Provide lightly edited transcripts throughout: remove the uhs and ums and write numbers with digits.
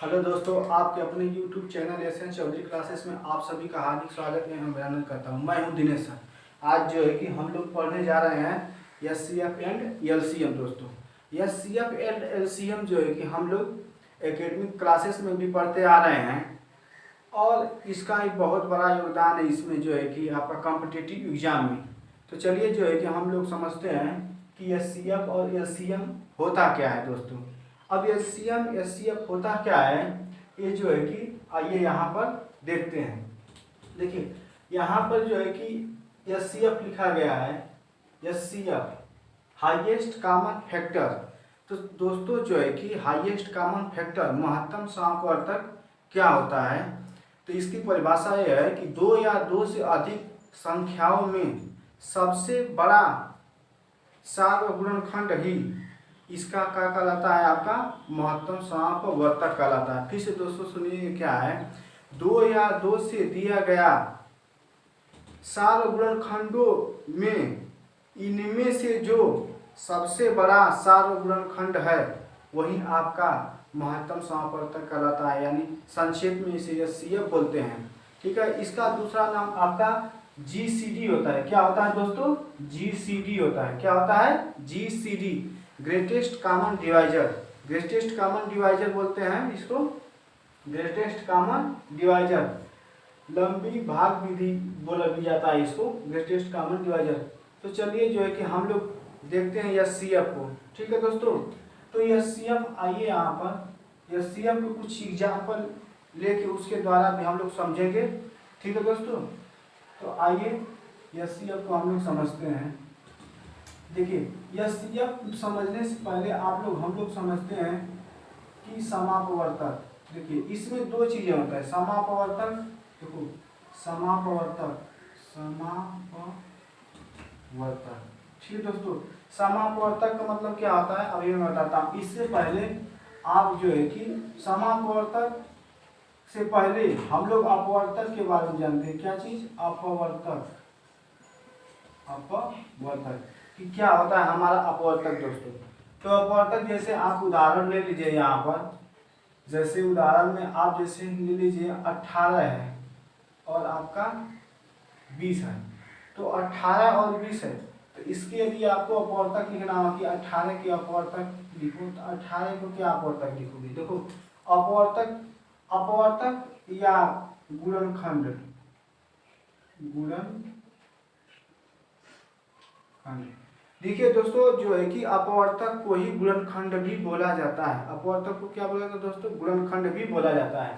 Hello दोस्तों, आपके अपने YouTube channel S N Chaudhary classes में आप सभी का हार्दिक स्वागत एवं अभिनंदन करता हूं। मैं हूं दिनेश सर। आज जो है कि हम लोग पढ़ने जा रहे हैं एचसीएफ एंड एलसीएम। दोस्तों, एचसीएफ एंड एलसीएम जो है कि हम लोग एकेडमिक क्लासेस में भी पढ़ते आ रहे हैं और इसका एक बहुत बड़ा योगदान है इसमें जो है कि आपका कॉम्पिटिटिव एग्जाम में। तो चलिए जो है कि हम लोग समझते हैं कि एचसीएफ और एलसीएम होता क्या है। दोस्तों, अब एलसीएम एचसीएफ होता क्या है, ये जो है कि आइए यहाँ पर देखते हैं। देखिए यहाँ पर जो है कि एचसीएफ लिखा गया है, एचसीएफ हाईएस्ट कॉमन फैक्टर। तो दोस्तों जो है कि हाईएस्ट कॉमन फैक्टर महत्तम समापवर्तक क्या होता है, तो इसकी परिभाषा यह है कि दो या दो से अधिक संख्याओं में सबसे बड़ा सार्वगुणनखंड ही इसका क्या कहलाता है, आपका महत्तम समापवर्तक कहलाता है। फिर से दोस्तों सुनिए क्या है, दो या दो से दिया गया सार्वगुणनखंडों में इनमें से जो सबसे बड़ा सार्वगुणनखंड है वही आपका महत्तम समापवर्तक कहलाता है, यानी संक्षेप में इसे एचसीएफ बोलते हैं। ठीक है, इसका दूसरा नाम आपका जीसीडी होता है। क्या होता है दोस्तों? जीसीडी होता है। क्या होता है? GCD, greatest common divisor. Greatest common divisor बोलते हैं इसको, ग्रेटेस्ट कॉमन डिवाइजर। लंबी भाग विधि बोला भी जाता है इसको, ग्रेटेस्ट कॉमन डिवाइजर। तो चलिए जो है कि हम लोग देखते हैं एचसीएफ को। ठीक है दोस्तों, तो एचसीएफ आइए यहाँ पर एचसीएफ के कुछ एग्जाम्पल लेके उसके द्वारा भी हम लोग समझेंगे। ठीक है दोस्तों, तो आइए एचसीएफ को हम लोग समझते हैं। देखिए एचसीएफ समझने से पहले हम लोग समझते हैं कि समापवर्तक। देखिए इसमें दो चीजें होता है, समापवर्तक। देखो समापवर्तक, समापवर्तक। ठीक है दोस्तों, समापवर्तक का मतलब क्या होता है अभी मैं बताता हूँ। इससे पहले आप जो है कि समापवर्तक से पहले हम लोग अपवर्तक के बारे में जानते हैं। क्या चीज? अपवर्तक। अपवर्तक कि क्या होता है हमारा अपवर्तक दोस्तों। तो अपवर्तक जैसे आप उदाहरण ले लीजिए यहाँ पर, जैसे उदाहरण में आप जैसे ले लीजिए 18 है और आपका 20 है। तो 18 और 20 है, तो इसके लिए आपको अपवर्तक लिखना होगा कि 18 के अपवर्तक लिखो। तो 18 को क्या अपवर्तक लिखोगे? देखो अपवर्तक, अपवर्तक या गुणनखंड, गुणनखंड। देखिए दोस्तों जो है कि अपवर्तक को ही गुणनखंड भी बोला जाता है। अपवर्तक को क्या बोला जाता है दोस्तों? गुणनखंड भी बोला जाता है।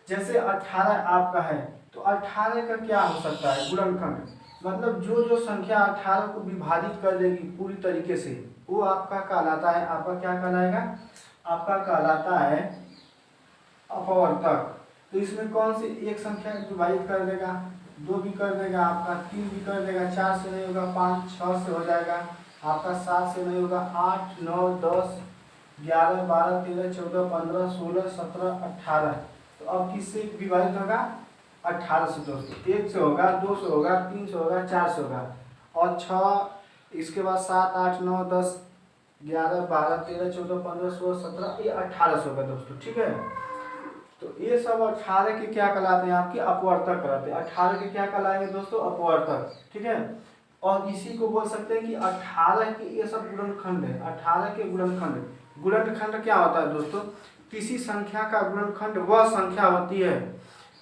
जैसे 18 आपका है, तो 18 का क्या हो सकता है? गुणनखंड। मतलब जो जो संख्या 18 को विभाजित कर देगी पूरी तरीके से, वो आपका कहलाता है, आपका क्या कहलाएगा? आपका कहलाता है अपवर्तक। तो इसमें कौन सी एक संख्या विभाजित कर देगा? 2 भी कर देगा, आपका 3 भी कर देगा, 4 से नहीं होगा, 5 6 से हो जाएगा, आपका 7 से नहीं होगा, 8 9 10 11 12 13 14 15 16 17 18। तो अब किससे विभाजित होगा? 18 से दोस्तों। 1 से होगा, 2 से होगा, 3 से होगा, 4 से होगा और 6, इसके बाद 7 8 9 10 11 12 13 14 15 16 17, ये 18 से होगा दोस्तों। ठीक है, तो ये सब 18 के क्या कहलाते हैं? आपके अपवर्तक कहलाते हैं। 18 के क्या कहलाएंगे दोस्तों? अपवर्तक। ठीक है, और इसी को बोल सकते हैं कि 18 के ये सब गुणनखंड है। 18 के गुणनखंड। गुणनखंड क्या होता है दोस्तों? किसी संख्या का गुणनखंड वह संख्या होती है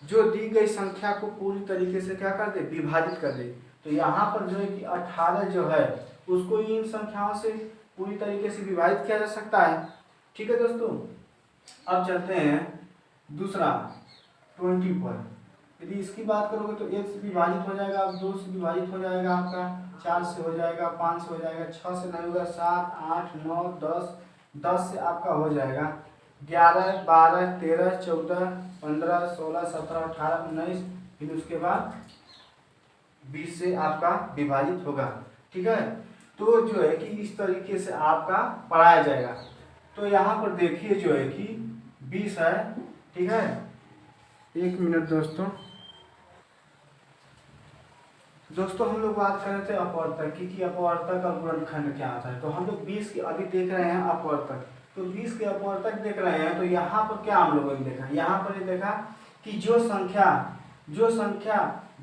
जो दी गई संख्या को पूरी तरीके से क्या कर दे? विभाजित कर दे। तो यहाँ पर जो है कि 18 जो है उसको इन संख्याओं से पूरी तरीके से विभाजित किया जा सकता है। ठीक है दोस्तों, अब चलते हैं दूसरा 20 पर। यदि इसकी बात करोगे तो 1 से विभाजित हो जाएगा, 2 से विभाजित हो जाएगा, आपका 4 से हो जाएगा, 5 से हो जाएगा, 6 से नहीं होगा, 7 8 9 10, 10 से आपका हो जाएगा, 11 12 13 14 15 16 17 18 19, फिर उसके बाद 20 से आपका विभाजित होगा। ठीक है, तो जो है कि इस तरीके से आपका पढ़ाया जाएगा। तो यहाँ पर देखिए जो है कि 20 है। ठीक है, 1 मिनट दोस्तों। दोस्तों हम लोग बात कर रहे थे अपवर्तक की कि अपवर्तक और गुणनखंड क्या होता है। तो हम लोग 20 की अभी देख रहे हैं अपवर्तक। तो 20 के अपवर्तक देख रहे हैं, तो यहाँ पर क्या हम लोगों ने देखा, यहाँ पर ये देखा कि जो संख्या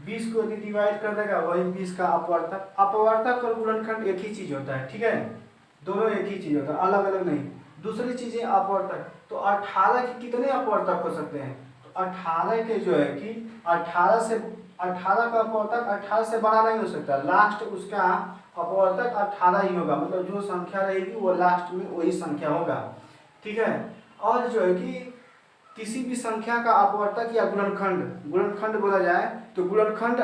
20 को यदि डिवाइड कर देगा वही 20 का अपवर्तक। अपवर्तक और गुणनखंड एक ही चीज होता है, ठीक है, दोनों एक ही चीज होता है, अलग अलग नहीं। दूसरी चीज है अपवर्तक। तो 18 के कितने अपवर्तक हो सकते हैं, तो 18 के जो है कि 18 का अपवर्तक 18 से बड़ा नहीं हो सकता, लास्ट उसका अपवर्तक 18 ही होगा, मतलब जो संख्या रहेगी वो लास्ट में वही संख्या होगा, ठीक है। और जो है कि किसी भी संख्या का अपवर्तक या गुणनखंड बोला जाए तो गुणनखंड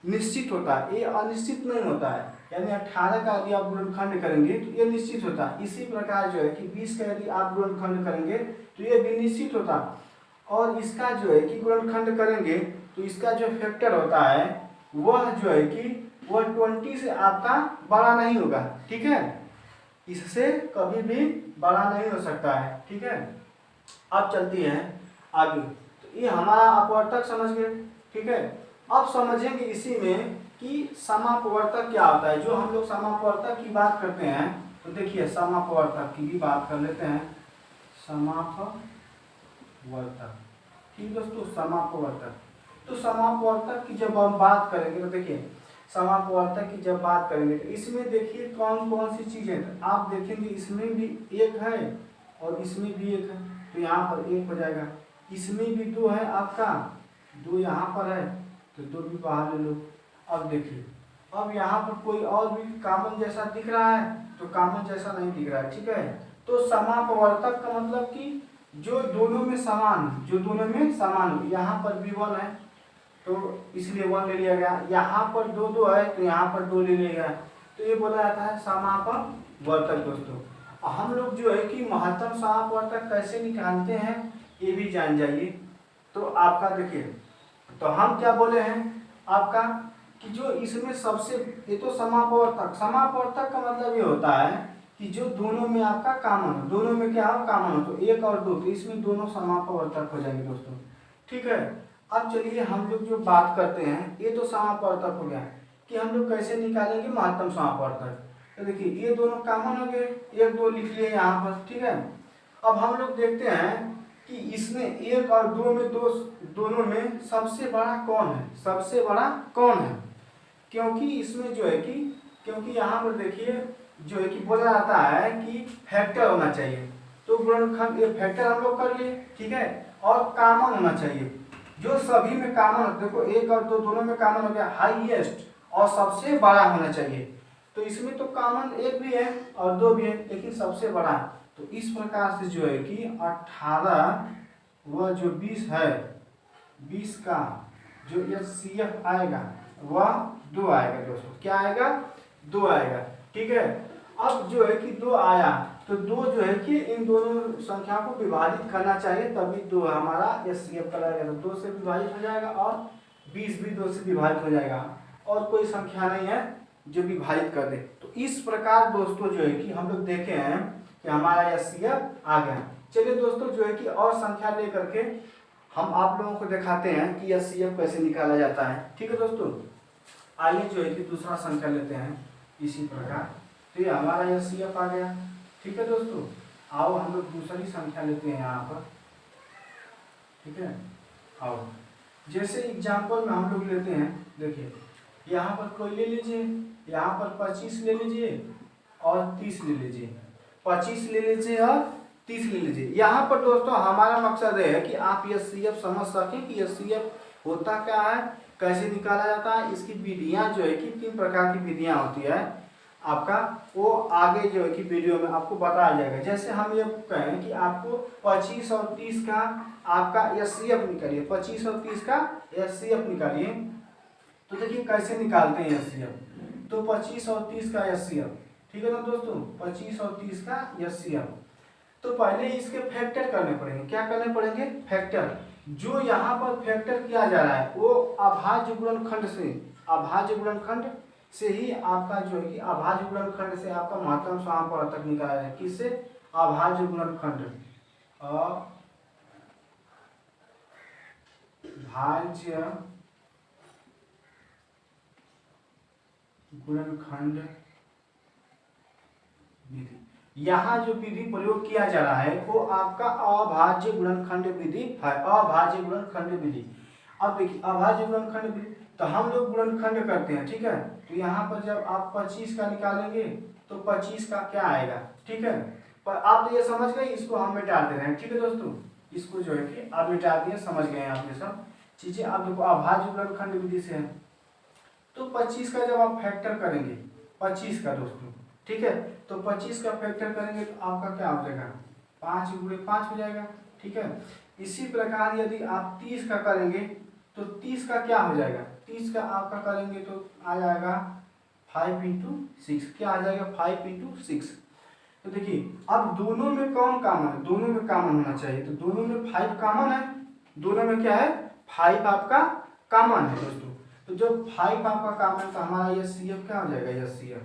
निश्चित होता है, ये अनिश्चित नहीं होता है। यानी 18 का यदि आप गुणनखंड करेंगे तो ये निश्चित होता है। इसी प्रकार जो है कि 20 का यदि आप गुणनखंड करेंगे तो ये भी निश्चित होता है। और इसका जो है कि गुणनखंड करेंगे तो इसका जो फैक्टर होता है वह जो है कि वह 20 से आपका बड़ा नहीं होगा, ठीक है, इससे कभी भी बड़ा नहीं हो सकता है, ठीक है। अब चलती है आगे। तो ये हमारा अपवर्तक समझ गए, ठीक है। अब समझेंगे इसी में कि समापवर्तक क्या होता है। जो हम लोग समापवर्तक की बात करते हैं तो देखिए समापवर्तक की भी बात कर लेते हैं। समापवर्तक, ठीक दोस्तों, समापवर्तक। तो समापवर्तक की जब हम बात करेंगे तो देखिए समापवर्तक की जब बात करेंगे तो इसमें देखिए कौन कौन सी चीजें, तो आप देखेंगे इसमें भी एक है और इसमें भी एक है, तो यहाँ पर एक हो जाएगा। इसमें भी 2 है आपका, 2 यहाँ पर है तो 2 भी बाहर ले लो। अब देखिए अब यहाँ पर कोई और भी कॉमन जैसा दिख रहा है तो कॉमन जैसा नहीं दिख रहा है, ठीक है। तो समापवर्तक का मतलब कि जो दोनों में समान, यहाँ पर भी 1 है तो इसलिए 1 ले लिया गया, यहाँ पर 2 है तो यहाँ पर 2 ले लिया गया, तो ये बोला जाता है समापवर्तक दोस्तों। हम लोग जो है कि महत्तम समापवर्तक कैसे निकालते हैं ये भी जान जाइए। तो आपका देखिए, तो हम क्या बोले हैं आपका कि जो इसमें सबसे, ये तो समापवर्तक का मतलब ये होता है कि जो दोनों में आपका कॉमन हो, दोनों में क्या हो कॉमन हो, तो 1 और 2, तो इसमें दोनों समापवर्तक हो जाएंगे दोस्तों, ठीक है। अब चलिए हम लोग जो बात करते हैं, ये तो समापवर्तक हो गया कि हम लोग कैसे निकालेंगे महत्तम समापवर्तक। तो देखिए ये दोनों कॉमन हो गए, 1 2 लिख लिए यहाँ पर, ठीक है। अब हम लोग देखते हैं कि इसमें 1 और 2 में दोनों में सबसे बड़ा कौन है, क्योंकि इसमें जो है कि क्योंकि यहाँ पर देखिए जो है कि बोला जाता है कि फैक्टर होना चाहिए, तो गुणनखंड ये फैक्टर हम लोग कर लिए, ठीक है। और कॉमन होना चाहिए, जो सभी में कॉमन, देखो 1 और 2 दोनों में कॉमन हो गया, हाईएस्ट और सबसे बड़ा होना चाहिए। तो इसमें तो कॉमन 1 भी है और 2 भी है, लेकिन सबसे बड़ा। तो इस प्रकार से जो है कि 18 वह जो 20 है, 20 का जो HCF आएगा वह 2 आएगा दोस्तों। क्या आएगा? 2 आएगा, ठीक है। अब जो है कि 2 आया तो 2 जो है कि इन दोनों संख्या को विभाजित करना चाहिए, तभी 2 हमारा HCF कराएगा। तो 2 से विभाजित हो जाएगा और 20 भी 2 से विभाजित हो जाएगा, और कोई संख्या नहीं है जो विभाजित कर दे। तो इस प्रकार दोस्तों जो है कि हम लोग देखे हैं कि हमारा HCF आ गया। चलिए दोस्तों जो है कि और संख्या लेकर के हम आप लोगों को दिखाते हैं कि HCF कैसे निकाला जाता है, ठीक है दोस्तों। आइए जो है कि दूसरा संख्या लेते हैं इसी प्रकार। तो ये हमारा HCF आ गया, ठीक है दोस्तों। आओ हम लोग दूसरी संख्या लेते हैं यहाँ पर, ठीक है। आओ जैसे एग्जाम्पल में हम लोग लेते हैं, देखिए यहाँ पर कोई ले लीजिए, यहाँ पर 25 ले लीजिए और 30 ले लीजिए, 25 ले लीजिए और 30 ले लीजिए। यहाँ पर दोस्तों हमारा मकसद है कि आप HCF समझ सकें कि HCF होता क्या है, कैसे निकाला जाता है। इसकी विधियाँ जो है कि 3 प्रकार की विधियाँ होती है आपका, वो आगे जो है कि वीडियो में आपको बताया जाएगा। जैसे हम ये कहें कि आपको 25 और 30 का आपका HCF निकालिए, 25 और 30 का HCF निकालिए। तो देखिए कैसे निकालते हैं HCF। तो 25 और 30 का HCF, ठीक है ना दोस्तों, 25 और 30 का HCF। तो पहले इसके फैक्टर करने पड़ेंगे। क्या करने पड़ेंगे? फैक्टर। जो यहाँ पर फैक्टर किया जा रहा है वो अभाज्य गुणनखंड से ही आपका जो है कि अभाज्य गुणनखंड से आपका महत्तम समापवर्तक निकाला है। किससे? अभाज्य गुणनखंड, अभाज्य गुणनखंड विधि। यहाँ जो विधि प्रयोग किया जा रहा है वो आपका अभाज्य गुणनखंड विधि है, अभाज्य गुणनखंड विधि। अब देखिए अभाज्य गुणनखंड विधि, तो हम लोग गुणनखंड करते हैं, ठीक है। तो यहाँ पर जब आप 25 का निकालेंगे तो 25 का क्या आएगा, ठीक है। पर आप तो ये समझ गए, इसको हम मिटा दे रहे हैं, ठीक है दोस्तों। इसको जो है कि आप मिटा दिए, समझ गए आप ये सब चीजें। आप देखो अभाज्य गुणनखंड विधि से है, तो 25 का जब आप फैक्टर करेंगे 25 का दोस्तों, ठीक है, तो 25 का फैक्टर करेंगे तो आपका क्या हो जाएगा, 5 गुणे 5 हो जाएगा, ठीक है। इसी प्रकार यदि आप 30 का करेंगे तो 30 का क्या हो जाएगा, 30 का आपका करेंगे तो आ जाएगा 5 इंटू 6, क्या आ जाएगा 5 इंटू 6। तो देखिए अब दोनों में कौन कॉमन है, दोनों में कॉमन होना चाहिए, तो दोनों में 5 कॉमन है, दोनों में क्या है 5 आपका कॉमन है दोस्तों। तो जब 5 आपका कॉमन है तो हमारा ये CF क्या हो जाएगा, ये CF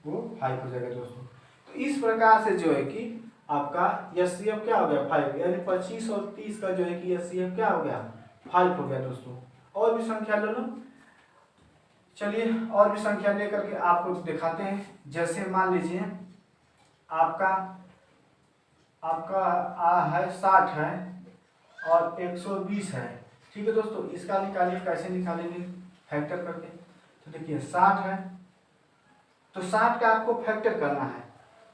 वो 5 हो जाएगा दोस्तों। तो इस प्रकार से जो है कि आपका SCF क्या हो गया 5, यानी 25 और 30 का जो है कि SCF क्या हो गया 5 हो गया दोस्तों। और भी संख्या ले लो, चलिए और भी संख्या लेकर के आपको दिखाते हैं। जैसे मान लीजिए आपका है 60 है और 120 है, ठीक है दोस्तों। इसका निकालिए, कैसे निकालेंगे, फैक्टर करके। तो देखिए 60 है तो 60 का आपको फैक्टर करना है।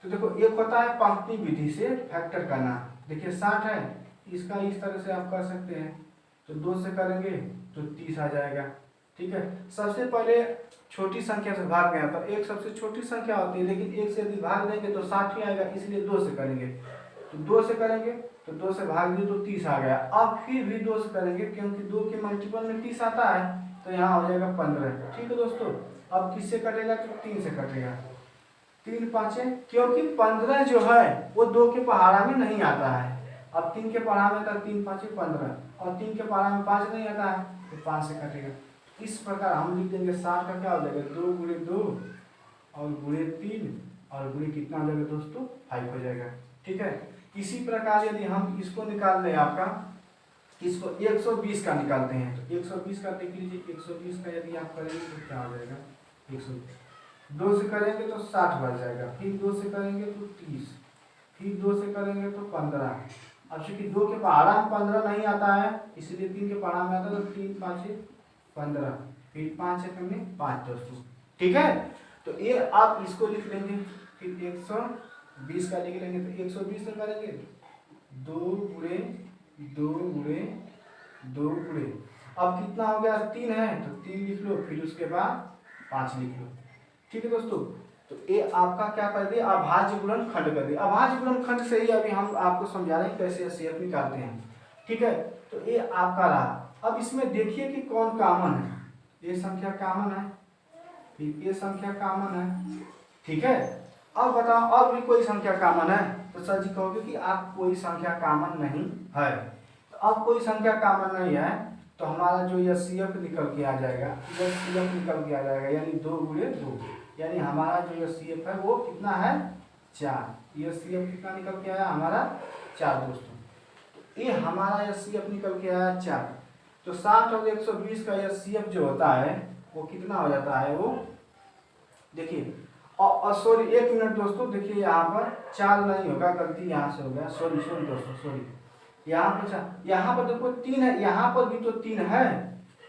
तो देखो एक होता है पंक्ति विधि से फैक्टर करना, देखिए 60 है, इसका इस तरह से आप कर सकते हैं, तो 2 से करेंगे तो 30 आ जाएगा, ठीक है। सबसे पहले छोटी संख्या से भाग गया, तो एक सबसे छोटी संख्या होती है, लेकिन एक से यदि भाग देंगे तो 60 ही आएगा, इसलिए 2 से करेंगे। तो 2 से करेंगे तो 2 से भाग दिए तो 30 आ गया। अब फिर भी 2 से करेंगे, क्योंकि 2 के मल्टीपल में 30 आता है, तो यहाँ हो जाएगा 15, ठीक है दोस्तों। अब किससे कटेगा, तो 3 से कटेगा, 3 पाँचे, क्योंकि 15 जो है वो 2 के पहाड़ा में नहीं आता है। अब 3 के पहाड़ा में था 3 पाँचे 15, और 3 के पहाड़ा में 5 नहीं आता है, तो 5 से कटेगा। इस प्रकार हम लिख देंगे 60 का क्या हो जाएगा 2 गुणे 2 और गुणे 3 और गुणे कितना हो जाएगा दोस्तों 5 हो जाएगा, ठीक है। इसी प्रकार यदि हम इसको निकाल लें, आपका इसको 120 का निकालते हैं, तो 120 का देख लीजिए, 120 का यदि आप करेंगे तो क्या हो जाएगा 120, 2 से करेंगे तो 60 बच जाएगा, फिर 2 से करेंगे तो 30, फिर 2 से करेंगे तो 15। अब चूंकि 2 के पहाड़ा में 15 नहीं आता है, इसलिए 3 के पहाड़ा में आता है, तो 3 पाँचे 15, फिर 5 से करेंगे 5 दोस्तों, ठीक है। तो ये आप इसको लिख लेंगे, फिर 120 का लिख लेंगे, तो 120 से करेंगे 2 गुणे 2 गुणे 2 गुणे, अब कितना हो गया 3 है, तो 3 लिख लो, फिर उसके बाद 5 लिख लो, ठीक है दोस्तों। तो ये आपका क्या कर दिया, अभाज्य गुणनखंड कर दिया। अभाज्य गुणनखंड से ही अभी हम आपको समझा रहे हैं कैसे SCF निकालते हैं, ठीक है। तो ये आपका रहा। अब इसमें देखिए कि कौन कॉमन है, ये संख्या कॉमन है, फिर ये संख्या कॉमन है, ठीक है। अब बताओ और भी कोई संख्या कॉमन है, तो सर जी कहोगे कि आप कोई संख्या कॉमन नहीं है। तो अब कोई संख्या कॉमन नहीं है तो हमारा जो SCF निकल के आ जाएगा, SCF निकल के आ जाएगा, यानी 2 गुणे 2, यानी हमारा जो SCF है वो कितना है 4। SCF कितना निकल के आया हमारा 4 दोस्तों। ये हमारा SCF निकल के आया 4। तो 60 और 120 का SCF जो होता है वो कितना हो जाता है, वो देखिए, और सॉरी 1 मिनट दोस्तों, देखिए यहाँ पर 4 नहीं होगा, गलती यहाँ से हो गया, सॉरी दोस्तों, सॉरी। यहाँ पर देखो 3 है, यहाँ पर भी तो 3 है,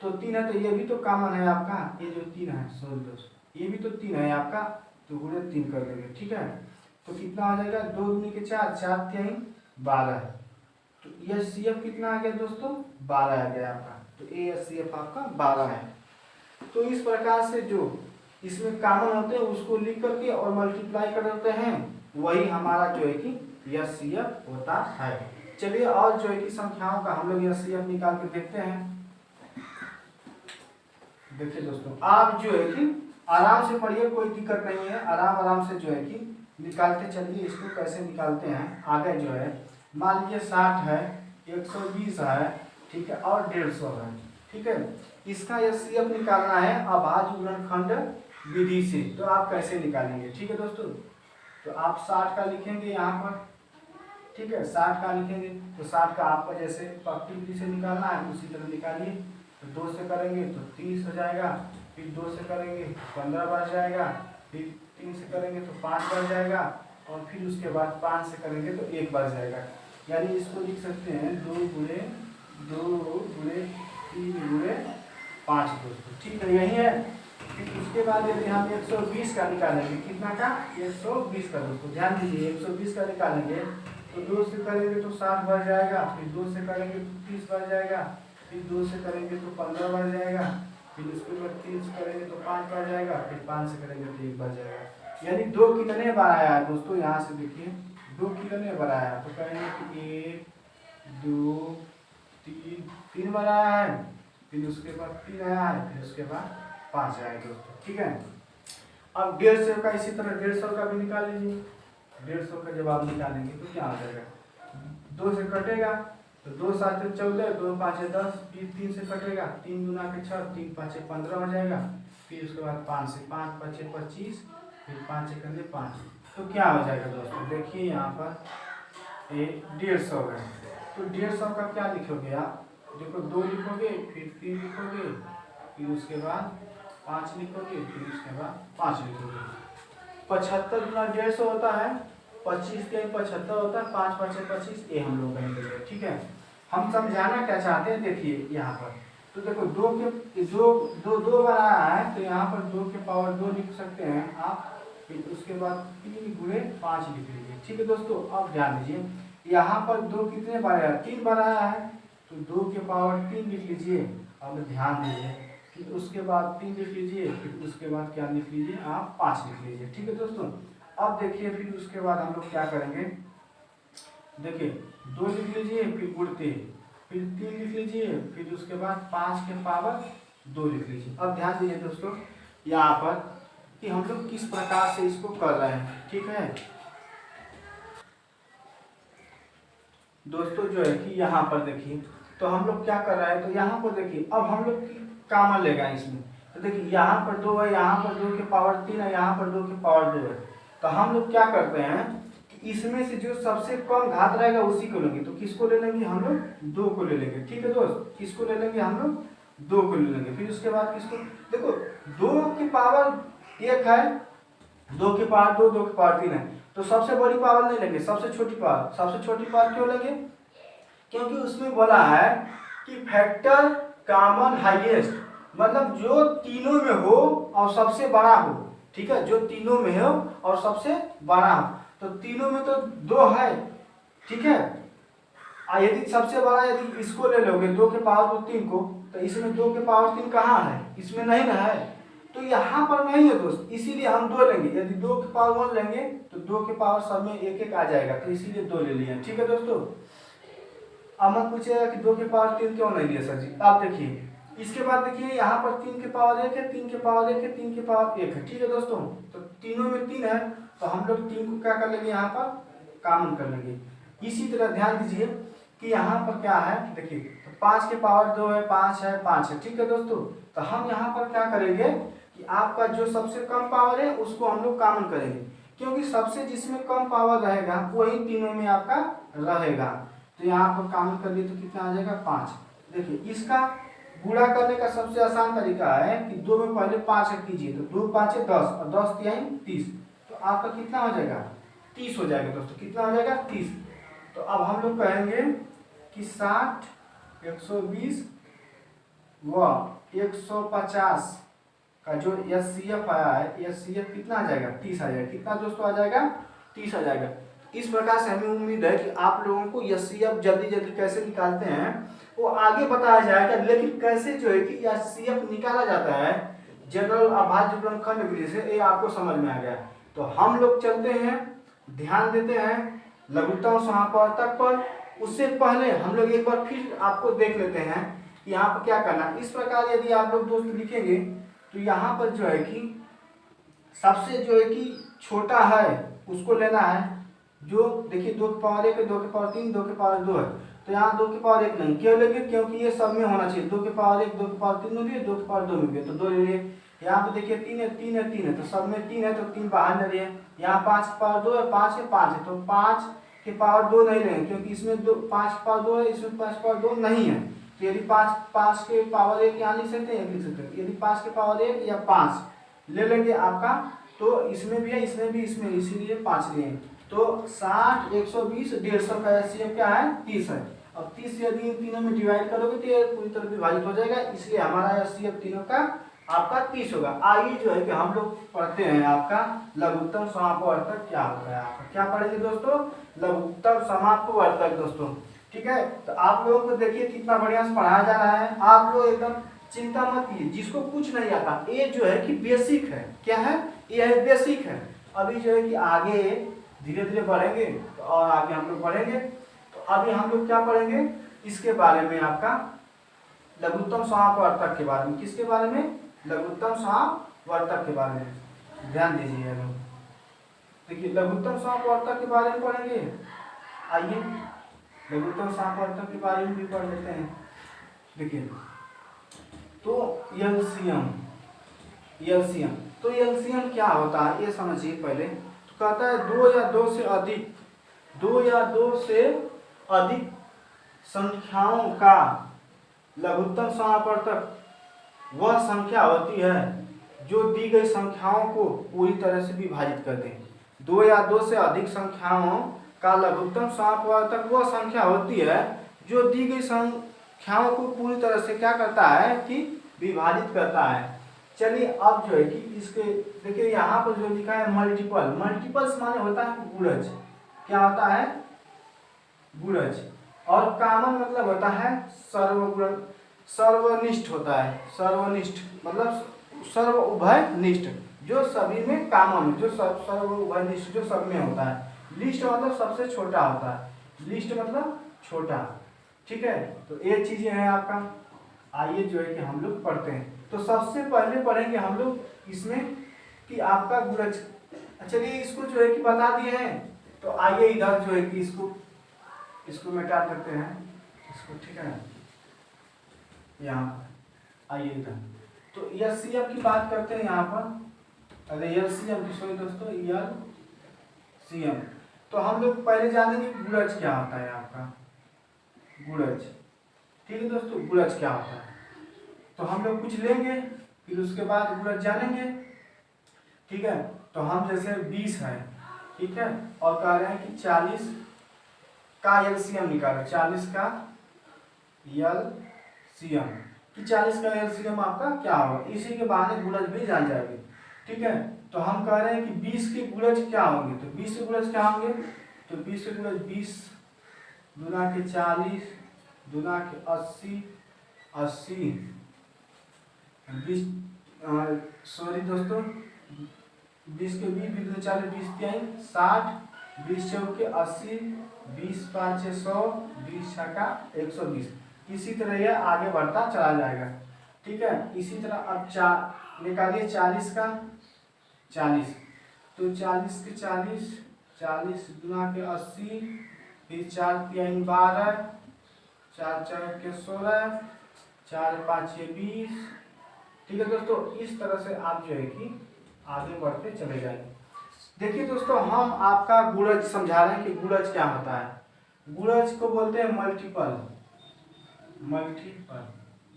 तो 3 है, तो ये भी तो कॉमन है आपका, ये जो 3 है, सॉरी दोस्तों, ये भी तो 3 है आपका, तो गुणे 3 कर देंगे, ठीक है। तो कितना हो जाएगा 2 दूनी के 4, 4 3 12, तो SCF कितना आ गया दोस्तों 12 आ गया आपका। तो SCF आपका 12 है। तो इस प्रकार से जो इसमें कॉमन होते हैं उसको लिख करके और मल्टीप्लाई कर देते हैं, वही हमारा जो है कि SCF होता है। चलिए और जो है कि संख्याओं का हम लोग SCF निकाल के देखते हैं। देखिए दोस्तों, आप जो है कि आराम से पढ़िए, कोई दिक्कत नहीं है, आराम से जो है कि निकालते चलिए। इसको कैसे निकालते हैं आगे जो है, मान लीजिए 60 है, 120 है, ठीक है, और 150 है, ठीक है। इसका SCF निकालना है अभाज्य गुणनखंड विधि से। तो आप कैसे निकालेंगे, ठीक है दोस्तों। तो आप 60 का लिखेंगे यहाँ पर, ठीक है, 60 का लिखेंगे, तो 60 का आपका जैसे पंक्ति विधि से निकालना है उसी तरह निकालिए। तो 2 से करेंगे तो 30 हो जाएगा, फिर 2 से करेंगे 15 बढ़ जाएगा, फिर 3 से करेंगे तो 5 बढ़ जाएगा, और फिर उसके बाद 5 से करेंगे तो 1 बढ़ जाएगा। यानी इसको लिख सकते हैं 2 गुणे 3 गुणे 5 दोस्तों, ठीक है, यही है। फिर उसके बाद यदि हम 120 का निकालेंगे, कितना का 120 का दोस्तों, ध्यान दीजिए 120 का निकालेंगे तो 2 से करेंगे तो 60 बढ़ जाएगा, फिर 2 से करेंगे तो 30 बढ़ जाएगा, फिर 2 से करेंगे तो 15 बढ़ जाएगा, फिर उसके बाद 3 से करेंगे तो 5 बढ़ जाएगा, फिर 5 से करेंगे तो 1 बढ़ जाएगा। यानी 2 कितने बार आया है दोस्तों, यहाँ से देखिए 2 कितने बार आया है, तो कहेंगे कि 1 2 3 बार आया है, फिर उसके बाद 3 आया है, फिर उसके बाद 5 आया दोस्तों, ठीक है। अब 150 का इसी तरह 150 का भी निकाल लीजिए। 150 का जब आप निकालेंगे तो क्या हो जाएगा, 2 से कटेगा तो 2 7 14, 2 5 10, फिर 3 से कटेगा, 3 गुना के 6, 3 5 15 हो जाएगा, फिर उसके बाद 5 से 5 5 25, फिर 5 से करेंगे 5, तो क्या हो जाएगा दोस्तों, देखिए यहाँ पर 150 है, तो 150 का क्या लिखोगे आप, देखो 2 लिखोगे, फिर 3 लिखोगे, फिर उसके बाद 5 लिखोगे, फिर उसके बाद 5 लिखोगे। 75 गुना 150 होता है, 25 के 75 होता है, 5 5 25, ये हम लोग कहेंगे, ठीक है। हम समझाना क्या चाहते हैं, देखिए यहाँ पर तो देखो 2 बार आया है, तो यहाँ पर 2 के पावर 2 लिख सकते हैं आप, फिर उसके बाद 3 गुणे 5 लिख लीजिए, ठीक है दोस्तों। अब ध्यान दीजिए यहाँ पर 2 कितने बार आया, 3 बार आया है, तो 2 के पावर 3 लिख लीजिए। अब ध्यान दीजिए, फिर उसके बाद 3 लिख लीजिए, फिर उसके बाद क्या लिख लीजिए आप 5 लिख लीजिए, ठीक है दोस्तों। अब देखिए फिर उसके बाद हम लोग क्या करेंगे, देखिए 2 लिख लीजिए, फिर उड़ते, फिर 3 लिख लीजिए, फिर उसके बाद 5 के पावर 2 लिख लीजिए। अब ध्यान दीजिए दोस्तों यहाँ पर कि हम लोग किस प्रकार से इसको कर रहे हैं, ठीक है दोस्तों। जो है कि यहाँ पर देखिए तो हम लोग क्या कर रहे हैं, तो यहाँ पर देखिए अब हम लोग कॉमन लेगा इसमें, तो देखिए यहाँ पर 2 है, यहाँ पर 2 के पावर 3 है, यहाँ पर 2 के पावर 2 है, तो हम लोग क्या करते हैं कि इसमें से जो सबसे कम घात रहेगा उसी को लेंगे। तो किसको ले लेंगे हम लोग, 2 को ले लेंगे, ठीक है दोस्त, किसको ले लेंगे हम लोग, 2 को ले लेंगे। फिर उसके बाद किसको, देखो 2 की पावर 1 है, 2 के पावर 2, 2 के पावर 3 है, तो सबसे बड़ी पावर नहीं लेंगे, सबसे छोटी पावर क्यों लेंगे, क्योंकि उसमें बोला है कि फैक्टर कॉमन हाईएस्ट, मतलब जो तीनों में हो और सबसे बड़ा हो, ठीक है, जो तीनों में हो और सबसे बड़ा हो, तो तीनों में तो 2 है, ठीक है। यदि सबसे बड़ा यदि इसको ले लोगे 2 के पावर 3 को, तो इसमें 2 के पावर 3 कहाँ है, इसमें नहीं ना है, तो यहाँ पर नहीं है दोस्त, इसीलिए हम 2 लेंगे। यदि 2 के पावर 1 लेंगे तो 2 के पावर सब में 1 1 आ जाएगा, तो इसीलिए 2 ले लिए, ठीक है दोस्तों। अब मत पूछिएगा कि 2 के पावर 3 क्यों नहीं लिए सर जी। आप देखिए इसके बाद देखिए यहाँ पर 3 के पावर 1 है, 3 के पावर 1 है, 3 के पावर 1 है, ठीक है दोस्तों। तो तीनों में 3 है, तो हम लोग 3 को क्या कर लेंगे, यहाँ पर कॉमन कर लेंगे। इसी तरह ध्यान दीजिए कि यहाँ पर क्या है, देखिए तो 5 के पावर 2 है, 5 है, 5 है, ठीक है दोस्तों। तो हम यहाँ पर क्या करेंगे कि आपका जो सबसे कम पावर है उसको हम लोग कॉमन करेंगे, क्योंकि सबसे जिसमें कम पावर रहेगा वही तीनों में आपका रहेगा। तो यहाँ पर कॉमन कर लिए तो कितना आ जाएगा 5। देखिए इसका गुणा करने का सबसे आसान तरीका है कि 2 में पहले 5 कीजिए, तो 2 5 10 और 10 3 30, तो आपका कितना हो जाएगा 30 हो जाएगा दोस्तों, कितना हो जाएगा 30। तो अब हम लोग कहेंगे कि 60 120 व 150 का जो एचसीएफ आया है, एचसीएफ कितना आ जाएगा 30 आ जाएगा, कितना दोस्तों आ जाएगा 30 आ जाएगा। इस प्रकार से हमें उम्मीद है कि आप लोगों को एचसीएफ जल्दी जल्दी कैसे निकालते हैं वो आगे बताया जाएगा, लेकिन कैसे जो है कि एचसीएफ निकाला जाता है जनरल अभाज्य गुणनखंड विधि से, ये आपको समझ में आ गया। तो हम लोग चलते हैं, ध्यान देते हैं लघुत्तम समापवर्तक पर। उससे पहले हम लोग एक बार फिर आपको देख लेते हैं यहाँ पर क्या करना। इस प्रकार यदि आप लोग दोस्त लिखेंगे तो यहाँ पर जो है कि सबसे जो है कि छोटा है उसको लेना है, जो देखिए 2 के पावर 1 है, 2 के पावर 3, 2 के पावर 2 है, तो यहाँ 2 के पावर 1 नहीं, क्यों लेंगे, क्योंकि ये सब में होना चाहिए। 2 के पावर 1 2 के पावर 3 में भी है, 2 के पावर 2 में भी है, तो 2 ले लिए। यहाँ पे देखिए 3 है 3 है 3 है, तो सब में 3 है, तो 3 बाहर ले लिए। यहाँ 5 के पावर 2 है, 5 है 5 है, तो 5 के पावर 2 नहीं लेंगे, क्योंकि इसमें 5 के पावर 2 है, इसमें 5 के पावर 2 नहीं है। तो यदि 5 के पावर 1 यहाँ लिख सकते हैं, लिख सकते हैं। यदि 5 के पावर 1 या 5 ले लेंगे आपका, तो इसमें भी है, इसमें भी, इसमें, इसीलिए 5 लिए। तो 60, 120, 150 का एचसीएफ क्या है 30 है। अब 30 से यदि इन तीनों में डिवाइड करोगे तो ये पूरी तरह विभाजित हो जाएगा, इसलिए हमारा एचसीएफ तीनों का आपका 30 होगा। आइए जो है कि हम लोग पढ़ते हैं आपका लघुत्तम समापवर्तक क्या होता है। आपका क्या पढ़ेंगे दोस्तों, लघुत्तम समापवर्तक दोस्तों। ठीक है, तो आप लोगों को देखिए कितना बढ़िया से पढ़ाया जा रहा है, आप लोग एकदम चिंता मत कीजिए। जिसको कुछ नहीं आता ये जो है कि बेसिक है, क्या है ये है बेसिक है। अभी जो है कि आगे धीरे धीरे बढ़ेंगे तो और आगे हम लोग बढ़ेंगे। तो अभी हम लोग क्या पढ़ेंगे इसके बारे में, आपका लघुत्तम समापवर्तक के बारे में। किसके बारे में, लघुत्तम समापवर्तक के बारे में। ध्यान दीजिए लोग, देखिए लघुत्तम समापवर्तक के बारे में पढ़ेंगे। आइए लघुत्तम समापवर्तक के बारे में भी पढ़ लेते हैं। देखिए तो एलसीएम, एलसीएम तो एलसीएम क्या होता है ये समझिए पहले। तो कहता है दो या दो से अधिक संख्याओं का लघुत्तम समापवर्तक वह संख्या होती है जो दी गई संख्याओं को पूरी तरह से विभाजित कर दे। दो या दो से अधिक संख्याओं का लघुत्तम समापवर्तक वह संख्या होती है जो दी गई संख्याओं को पूरी तरह से क्या करता है कि विभाजित करता है। चलिए अब जो है कि इसके देखिए यहाँ पर जो लिखा है मल्टीपल, मल्टीपल्स माने होता है गुणज। क्या होता है गुणज। और कॉमन मतलब होता है सर्वगुण, सर्वनिष्ठ होता है। सर्वनिष्ठ मतलब सर्व उभयनिष्ठ, जो सभी में कॉमन, जो सर्व उभयनिष्ठ जो सब में होता है। लिस्ट मतलब सबसे छोटा होता है, लिस्ट मतलब छोटा। ठीक है, तो ये चीजें हैं आपका। आइए जो है कि हम लोग पढ़ते हैं। तो सबसे पहले पढ़ेंगे हम लोग इसमें कि आपका गुणज। चलिए इसको जो है कि बता दिए हैं, तो आइए इधर जो है कि इसको मिटा देते हैं इसको। ठीक है, यहाँ आइए इधर। तो एलसीएम की बात करते हैं यहाँ पर। अरे एलसीएम सॉरी दोस्तों, एलसीएम। तो हम लोग पहले जानेंगे गुणज क्या होता है आपका, गुणज। ठीक है दोस्तों, गुणज क्या होता है तो हम लोग कुछ लेंगे, फिर उसके बाद गुणज जानेंगे। ठीक है, तो हम जैसे 20 है, ठीक है, और कह रहे हैं कि 40 का एलसीएम निकालो, 40 का एलसीएम, कि 40 का एलसीएम आपका क्या होगा, इसी के बहाने गुणज भी जान जाएंगे। ठीक है, तो हम कह रहे हैं कि 20 के गुणज क्या होंगे, तो 20 के गुणज क्या होंगे, तो 20 के गुणज 20 दूना के 40 दूना के 80 80 20 सॉरी दोस्तों 20 के 20 दूना 40 20 3 60 20 चौके 80 20 5 100 20 छक्का 120। इसी तरह यह आगे बढ़ता चला जाएगा। ठीक है, इसी तरह अब निकालिए 40 का 40, तो 40 के 40 40 दूना के 80, फिर 4 3 12 4 4 के 16 4 5 20। ठीक है दोस्तों, इस तरह से आप जो है कि आगे बढ़ते चले जाएंगे। देखिए दोस्तों, हम आपका गुणज समझा रहे हैं कि गुणज क्या होता है। गुणज को बोलते हैं मल्टीपल, मल्टीपल।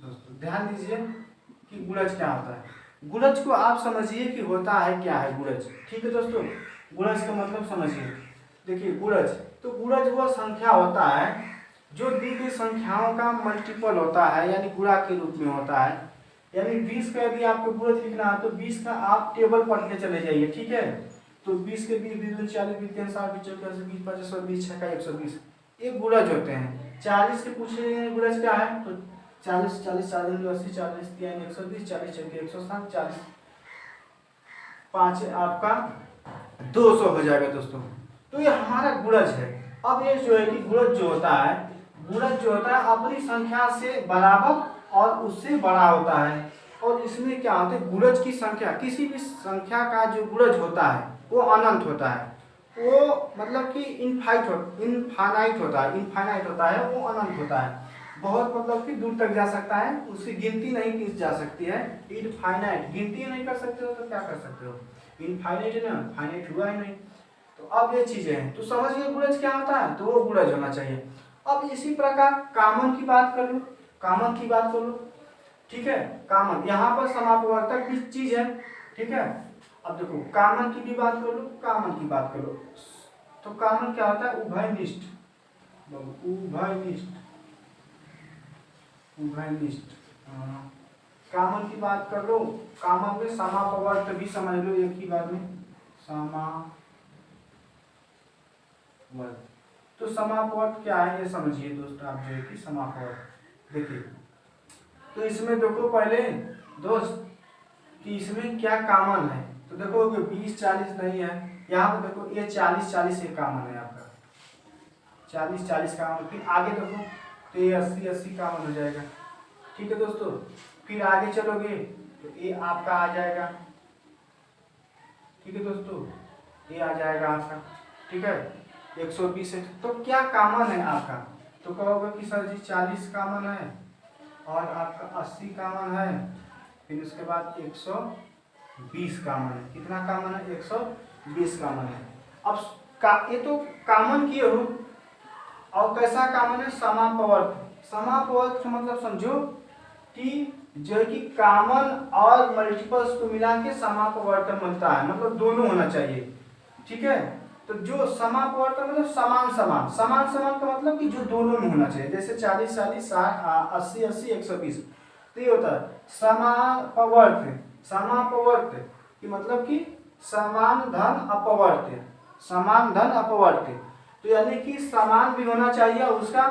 दोस्तों ध्यान दीजिए कि गुणज क्या होता है। गुणज को आप समझिए कि होता है क्या है गुणज। ठीक है दोस्तों, गुणज का मतलब समझिए। देखिए गुणज, तो गुणज वह संख्या होता है जो दी गई संख्याओं का मल्टीपल होता है, यानी गुणा के रूप में होता है। यानी 20 का यदि आपको गुणज लिखना है तो 20 का आप टेबल पढ़ के चले जाइए। ठीक है, तो 20 के 20 20 40 20 30 60 20 40 20 50 100 20 छक्का 120, ये गुणज होते हैं। 40 के पूछे गुणज क्या है, तो 40 40 4 80 40 3 120 40 चौके 160 40 5 आपका 200 हो जाएगा दोस्तों। तो ये हमारा गुणज है। अब ये जो है कि गुणज जो होता है, गुणज जो होता है अपनी संख्या से बराबर और उससे बड़ा होता है। और इसमें क्या होता है, गुणज की संख्या, किसी भी संख्या का जो गुणज होता है वो अनंत होता है। वो मतलब कि इनफाइनाइट होता है, इनफाइनाइट होता है, वो अनंत होता है। बहुत मतलब कि दूर तक जा सकता है, उसकी गिनती नहीं की जा सकती है। इनफाइनाइट, गिनती नहीं कर सकते हो तो क्या कर सकते हो, इनफाइनाइट है ना, फाइनाइट हुआ ही नहीं। तो अब ये चीजें हैं, तो समझिए गुणज क्या होता है, तो वो गुणज होना चाहिए। अब इसी प्रकार कॉमन की बात कर लो, कॉमन की बात कर लो। ठीक है, कॉमन यहाँ पर समापवर्तक भी चीज है। ठीक है, अब देखो कॉमन की भी बात कर लो, कॉमन की बात कर लो। तो कॉमन क्या होता है? उभयनिष्ठ। उभयनिष्ठ, उभयनिष्ठ। कॉमन की बात कर लो, कॉमन में समापवर्त भी समझ लो एक ही बार में, समापवर्त। तो समापवर्त क्या है ये समझिए दोस्तों आप जो है कि समापवर्त देखिए। तो इसमें देखो पहले दोस्त कि इसमें क्या कॉमन है। तो देखो 20-40 नहीं है, यहाँ पे देखो ये 40-40 ये कॉमन है आपका, 40-40 कॉमन। फिर आगे देखो तो ये 80-80 कॉमन हो जाएगा। ठीक है दोस्तों, फिर आगे चलोगे तो ये आपका आ जाएगा। ठीक है दोस्तों, ये आ जाएगा आपका। ठीक है, 120 है। तो क्या कॉमन है आपका? तो कहोगे कि सर जी 40 कॉमन है और आपका 80 कॉमन है, फिर उसके बाद 120 कॉमन है। कितना कॉमन है? 120 कॉमन है। अब ये तो कॉमन किए हो, और कैसा कॉमन है? समापवर्त। समापवर्त का मतलब समझो कि जो है कि कॉमन और मल्टीपल्स को मिला के समापवर्त बनता है, मतलब दोनों होना चाहिए। ठीक है, तो जो समापवर्त मतलब समान समान, समान समान का मतलब कि जो दोनों में होना चाहिए, जैसे 40-40, 80-80, 120। तो ये होता है समापवर्त। समापवर्त कि मतलब कि समान धन अपवर्त, समान धन अपवर्त। तो यानी कि समान भी होना चाहिए और उसका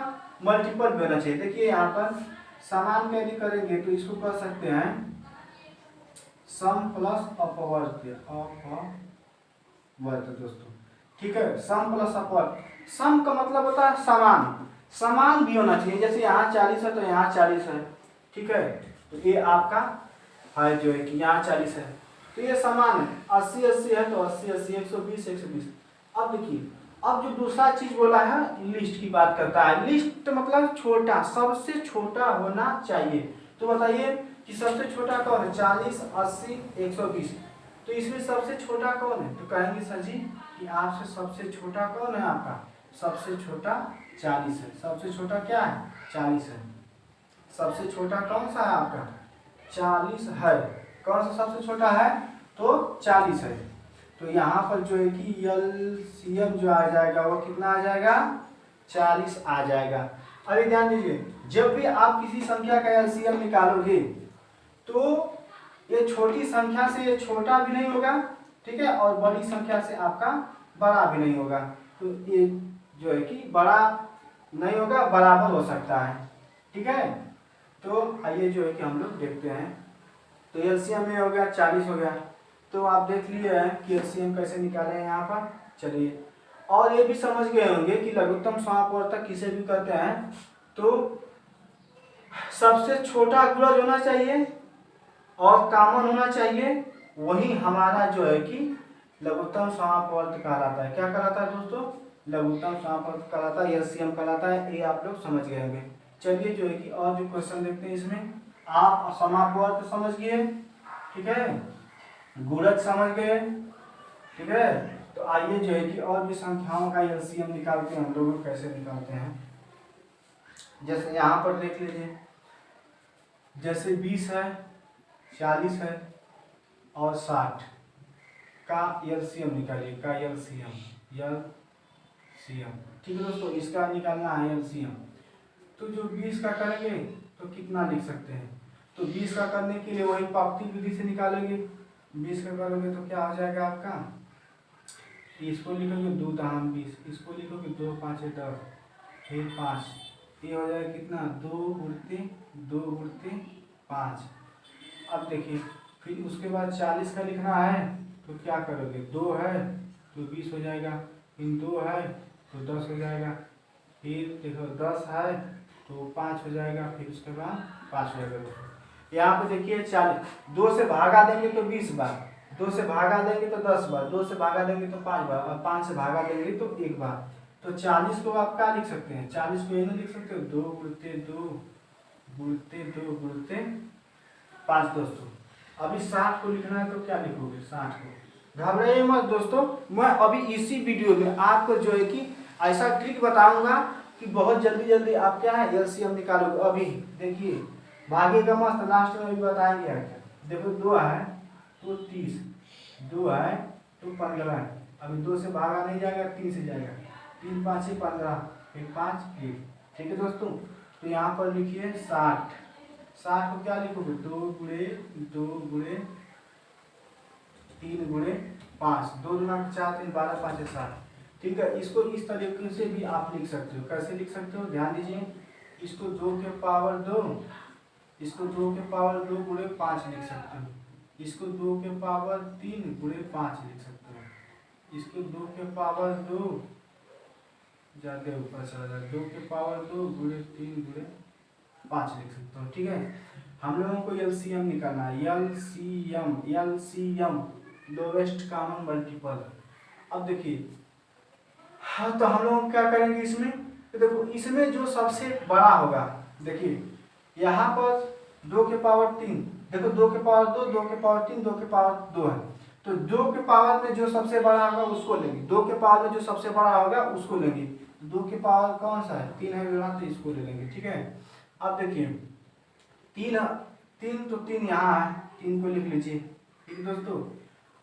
मल्टीपल भी होना चाहिए। देखिए यहाँ पर समान कैरी करेंगे तो इसको कर सकते हैं सम प्लस अपवर्त, अपवर्त दोस्तों। ठीक है, सम प्लस अपवर्त। सम का मतलब होता है समान, समान भी होना चाहिए। जैसे यहाँ 40 है तो यहाँ 40 है। ठीक है, तो ये आपका है जो है कि यहाँ 40 है तो ये समान है। 80-80 है तो 80-80, 120-120। अब देखिए, अब जो दूसरा चीज बोला है लिस्ट की बात करता है। लिस्ट मतलब छोटा, सबसे छोटा होना चाहिए। तो बताइए कि सबसे छोटा कौन है? 40, 80, 120। तो इसमें सबसे छोटा कौन है? तो कहेंगे सर जी कि आपसे सबसे छोटा कौन है? आपका सबसे छोटा 40 है। सबसे छोटा क्या है? 40 है। सबसे छोटा कौन सा है आपका? 40 है। कौन सा सबसे छोटा है? तो 40 है। तो यहाँ पर जो है कि एलसीएम जो आ जाएगा वो कितना आ जाएगा? 40 आ जाएगा। अभी ध्यान दीजिए, जब भी आप किसी संख्या का एलसीएम निकालोगे तो ये छोटी संख्या से ये छोटा भी नहीं होगा, ठीक है, और बड़ी संख्या से आपका बड़ा भी नहीं होगा। तो ये जो है कि बड़ा नहीं होगा, बराबर हो सकता है। ठीक है, तो आइए जो है कि हम लोग देखते हैं। तो एलसीएम में हो गया 40 हो गया। तो आप देख लिए हैं कि एलसीएम कैसे निकाले हैं यहाँ पर। चलिए, और ये भी समझ गए होंगे कि लघुत्तम समापवर्तक किसे भी कहते हैं। तो सबसे छोटा गुणज होना चाहिए और कॉमन होना चाहिए, वही हमारा जो है कि लघुत्तम समापवर्तक कहलाता है। क्या कहलाता है दोस्तों? लघुत्तम समापवर्तक कहलाता है, एलसीएम कहलाता है। ये आप लोग समझ गए होंगे। चलिए जो है कि और भी क्वेश्चन देखते हैं। इसमें आप समापवर्तक समझ गए, ठीक है, गुणज समझ गए, ठीक है। तो आइए जो है कि और भी संख्याओं का एलसीएम निकालते हैं हम लोग, कैसे निकालते हैं। जैसे यहाँ पर देख लीजिए, जैसे 20 है, 40 है और 60 का एलसीएम निकालिए, का एलसीएम, ठीक है दोस्तों, इसका निकालना है एलसीएम। तो जो 20 का करेंगे तो कितना लिख सकते हैं? तो 20 का करने के लिए वही पापती विधि से निकालेंगे। 20 का करोगे तो क्या हो जाएगा आपका? इसको लिखोगे 2 दहाम 20, इसको लिखोगे 2 5 10, फिर 5, ये हो जाएगा कितना? 2 गुणते 5। अब देखिए, फिर उसके बाद 40 का लिखना है तो क्या करोगे? 2 है तो 20 हो जाएगा, फिर 2 है तो 10 हो जाएगा, फिर देखो 10 है तो 5 हो जाएगा, फिर उसके बाद 5 हो जाएगा। यहाँ पे देखिए 40, 2 से भागा देंगे तो 20 बार, 2 से भागा देंगे तो 10 बार, 2 से भागा देंगे तो 5 बार, और 5 से भागा देंगे तो 1 बार। तो 40 को आप क्या लिख सकते हैं? 40 को ये नहीं लिख सकते हो? 2 गुणते 5 दोस्तों। अभी 60 को लिखना है तो क्या लिखोगे? 60 को। घबराइए मत दोस्तों, मैं अभी इसी वीडियो में आपको जो है कि ऐसा ट्रिक बताऊंगा कि बहुत जल्दी जल्दी आप क्या है एलसीएम निकालोगे। अभी देखिए, भागेगा मस्त, लास्ट में भी बताएंगे। देखो 2 है तो 30, 2 है तो 15, अभी 2 से भागा नहीं जाएगा, 3 से जाएगा। 3 5 15, 1 5 1। ठीक है दोस्तों, तो यहाँ पर लिखिए 60। 60 को क्या लिखोगे, 2 गुणे 2 गुणे 3 गुणे 5, 2 दूना 4 3 12 5 60। ठीक है, इसको इस तरीके से भी आप लिख सकते हो। कैसे लिख सकते हो, ध्यान दीजिए। इसको 2 के पावर 2, इसको 2 के पावर 2 गुणे 5 लिख सकते हो। इसको 2 के पावर 3 गुणे 5 लिख सकते हो। इसको 2 के पावर 2 ज़्यादा ऊपर चला जाए, 2 के पावर 2 गुणे 3 गुणे 5 लिख सकते हो। ठीक है, हम लोगों को एलसीएम निकालना है। LCM lowest common multiple. अब देखिए, हाँ, तो हम लोग क्या करेंगे इसमें, तो देखो इसमें जो सबसे बड़ा होगा, देखिए यहाँ पर 2 के पावर 3, देखो 2 के पावर 2, 2 के पावर 3, 2 के पावर 2 है, तो 2 के पावर में जो सबसे बड़ा होगा उसको लेंगे। 2 के पावर में जो सबसे बड़ा होगा उसको लेंगे। 2 के पावर कौन सा है, 3 है यहाँ, तो इसको ले लेंगे। ठीक है, अब देखिए 3 तो 3 यहाँ है, 3 को लिख लीजिए। ठीक है दोस्तों,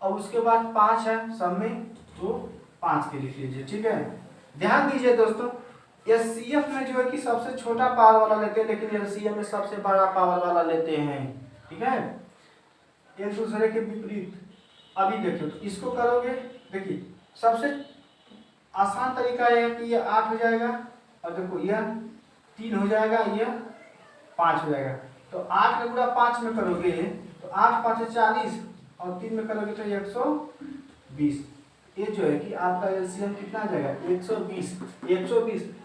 और उसके बाद 5 है सब में, तो 5 के लिख लीजिए। ठीक है, ध्यान दीजिए दोस्तों, एचसीएफ में जो है कि सबसे छोटा पावर वाला लेते हैं, लेकिन एलसीएम में सबसे बड़ा पावर वाला लेते हैं। ठीक है, एक दूसरे के विपरीत। अभी देखिए, तो इसको करोगे, देखिए सबसे आसान तरीका है कि ये 8 हो जाएगा, और देखो यह 3 हो जाएगा, यह 5 हो जाएगा। तो 8 का गुणा 5 में करोगे तो 8 5 40, और 3 में करोगे तो 120। ये जो है कि आपका एलसीएम कितना आ जाएगा, 120।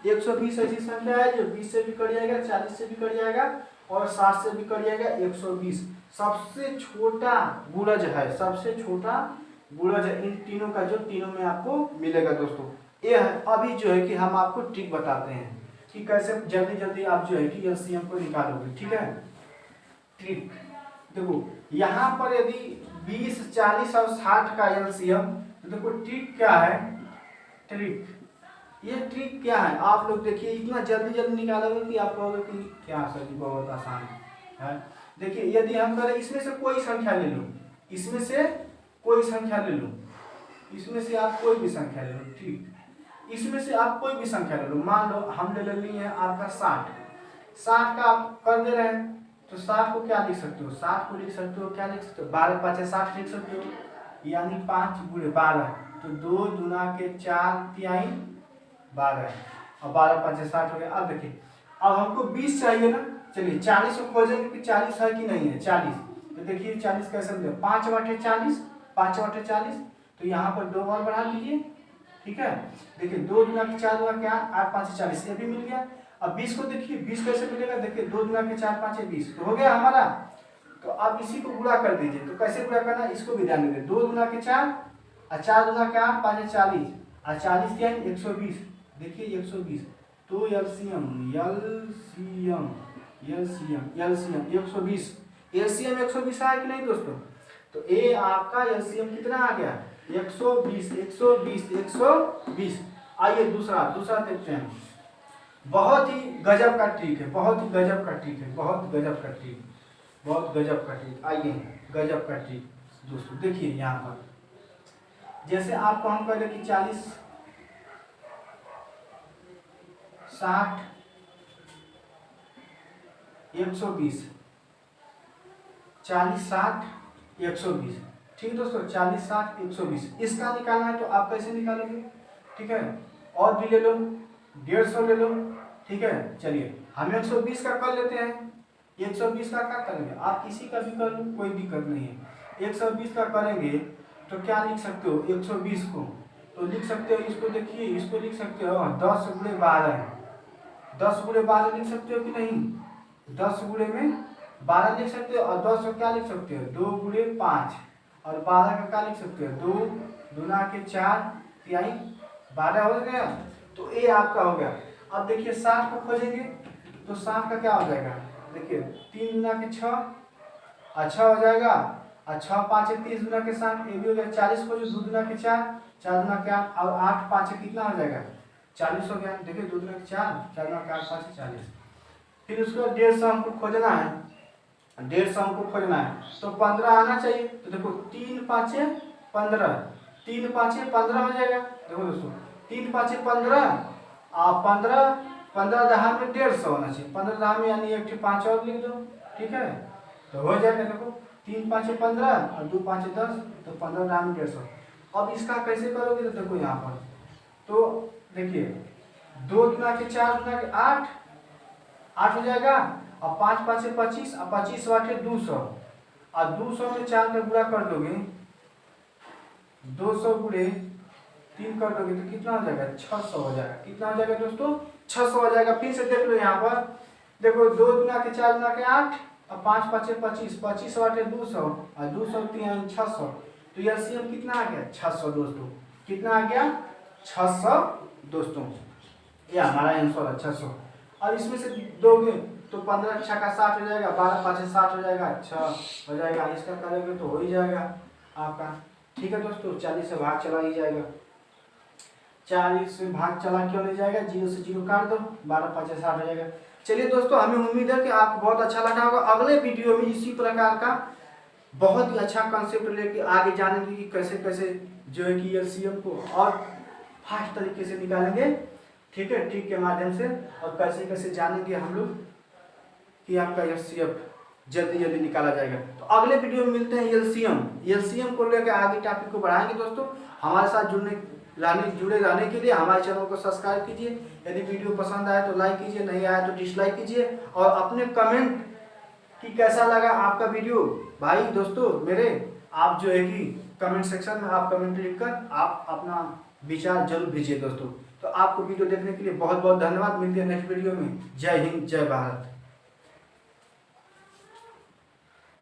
120 ऐसी संख्या है जो 20 से भी कट जाएगा, 40 से भी कट जाएगा, और 60 से भी कट जाएगा। 120 सबसे छोटा गुणज है, सबसे छोटा गुणज है इन तीनों का, जो तीनों में आपको मिलेगा दोस्तों। ये है, अभी जो है कि हम आपको ट्रिक बताते हैं कि कैसे जल्दी जल्दी आप जो है कि एलसीएम को निकालोगे। ठीक है, ट्रिक देखो, यहाँ पर यदि 20 40 और 60 का एलसीएम, तो देखो ट्रिक क्या है, ट्रिक, ये ट्रिक क्या है, आप लोग देखिए, इतना जल्दी जल्दी निकालोगे कि आप कहोगे कि क्या सर जी बहुत आसान है। देखिए, यदि हम करें इसमें से कोई संख्या ले लो, इसमें से कोई संख्या ले लो, इसमें से आप कोई भी संख्या ले लो। ठीक, इसमें से आप कोई भी संख्या ले लो, मान लो हम ले लिए हैं आपका 60 का आप कर दे रहे हैं, तो 60 को क्या लिख सकते हो, 60 को लिख सकते हो, क्या लिख सकते हो, 12 5 60 लिख सकते हो, यानी 5 गुणे 12, तो 2 दूना के 4 तिहाई 12, और 12 5 60 हो गया। अब देखिए, अब हमको 20 चाहिए ना, चलिए 40 को खोजेंगे कि 40 है कि नहीं है। 40, तो देखिए 40 कैसे मिलेगा, 5 बटे 40, 5 बटे 40, तो यहाँ पर 2 और बढ़ा दीजिए। ठीक है, देखिए 2 दूना के 4 दूना के 8, 8 5 40, ये भी मिल गया। अब 20 को देखिए, 20 कैसे मिलेगा, देखिए 2 दूना के 4 5 20, तो हो गया हमारा। तो अब इसी को गुणा कर दीजिए, तो कैसे गुणा करना है इसको भी ध्यान दीजिए। 2 दूना के 4 और 4 दूना के 8, 5 40, और 40 यानी 120, देखिए 120। तो एलसीएम 120, एलसीएम 120 है कि नहीं दोस्तों, तो ये आपका एलसीएम कितना आ गया, 120। आइए दूसरा देखते हैं। बहुत ही गजब का ट्रिक है, बहुत ही गजब का ट्रिक है, बहुत गजब का ट्रिक, बहुत गजब का ट्रिक। आइए गजब का ट्रिक दोस्तों, देखिए यहाँ पर जैसे आपको हम कह रहे कि 40 60 120, 40 60 120। ठीक दोस्तों, 40 60 120 इसका निकालना है, तो आप कैसे निकालोगे। ठीक है, और भी ले लो, 150 ले लो। ठीक है, चलिए हम 120 का कर लेते हैं। 120 का क्या करेंगे, आप किसी का भी कर लो, कोई दिक्कत नहीं है। 120 का करेंगे तो क्या लिख सकते हो, 120 को तो लिख सकते हो, इसको देखिए, इसको लिख सकते हो 10 गुणे 12, 10 गुणे 12 लिख सकते हो कि नहीं, 10 गुणे में 12 लिख सकते हो, और 10 को क्या लिख सकते हो, 2 गुणे 5, और 12 का क्या लिख सकते हो, 2 दूना के 4 तिहाई 12 हो गया। तो ये आपका हो गया। अब देखिए 60 को खोजेंगे, तो 60 का क्या हो जाएगा, देखिए 3 दूना के 6, अच्छा हो जाएगा, और 6 5 30 दूना के 60, ये भी हो गया। 40 को जो 2 दूना के 4, 4 दूना के 8, और 8 5 कितना हो जाएगा, 40 हो गया। देखिए 2 दूना के 4, 4 दूना के 8 5 40। फिर उसको 150 हमको खोजना है, 150 हमको खोजना है, तो 15 आना चाहिए। तो देखो 3 5 15, 3 5 15 हो जाएगा। देखो दोस्तों 3 5 15 आप 15 15 दहा में 150 होना चाहिए। 15 दहा में यानी एक 5 और लिख दो, ठीक है, तो हो जाएगा। देखो 3 5 15 और 2 5 10, तो 15 दहा में 150। अब इसका कैसे करोगे तो देखो यहाँ पर, तो देखिए 2 गुना के 4 गुना के 8 8 हो जाएगा, और 5 5 25 और 25 8 200, और 200 में 4 का गुणा कर दोगे, 200 गुणे 3 कर दोगे तो कितना हो जाएगा 600 हो जाएगा। कितना हो जाएगा दोस्तों 600 हो जाएगा। फिर से देख लो यहाँ पर, देखो 2 गुना के 4 गुना के 8 और 5 5 25 25 8 200 और 200 3 600, तो एलसीएम कितना आ गया 600 दोस्तों। कितना आ गया 600 दोस्तों, ये हमारा आंसर है 600। और इसमें से दोगे तो 15 6 का 60 हो जाएगा, 12 5 60 हो जाएगा, 6 हो जाएगा। इसका करोगे तो हो ही जाएगा आपका, ठीक है दोस्तों। 40 से भाग चला ही जाएगा, 40 से भाग चला क्यों नहीं जाएगा, 0 से 0 काट दो, 12 5 60 हो जाएगा। चलिए दोस्तों, हमें उम्मीद है कि आपको बहुत अच्छा लगा होगा। अगले वीडियो में इसी प्रकार का बहुत ही अच्छा कंसेप्ट लेके आगे जानेंगे कि कैसे कैसे जो है कि एलसीएम को और फास्ट तरीके से निकालेंगे, ठीक है, ट्रिक के माध्यम से, और कैसे कैसे जानेंगे हम लोग कि आपका एलसीएम जल्दी जल्दी निकाला जाएगा। तो अगले वीडियो में मिलते हैं एलसीएम को लेकर आगे टॉपिक को बढ़ाएंगे दोस्तों। हमारे साथ जुड़े रहने के लिए हमारे चैनल को सब्सक्राइब कीजिए। यदि वीडियो पसंद आए तो लाइक कीजिए, नहीं आया तो डिसलाइक कीजिए, और अपने कमेंट कि कैसा लगा आपका वीडियो भाई दोस्तों मेरे, आप जो है कि कमेंट सेक्शन में आप कमेंट लिखकर आप अपना विचार जरूर भेजिए दोस्तों। तो आपको वीडियो देखने के लिए बहुत बहुत धन्यवाद। मिलते हैं नेक्स्ट वीडियो में। जय हिंद, जय भारत।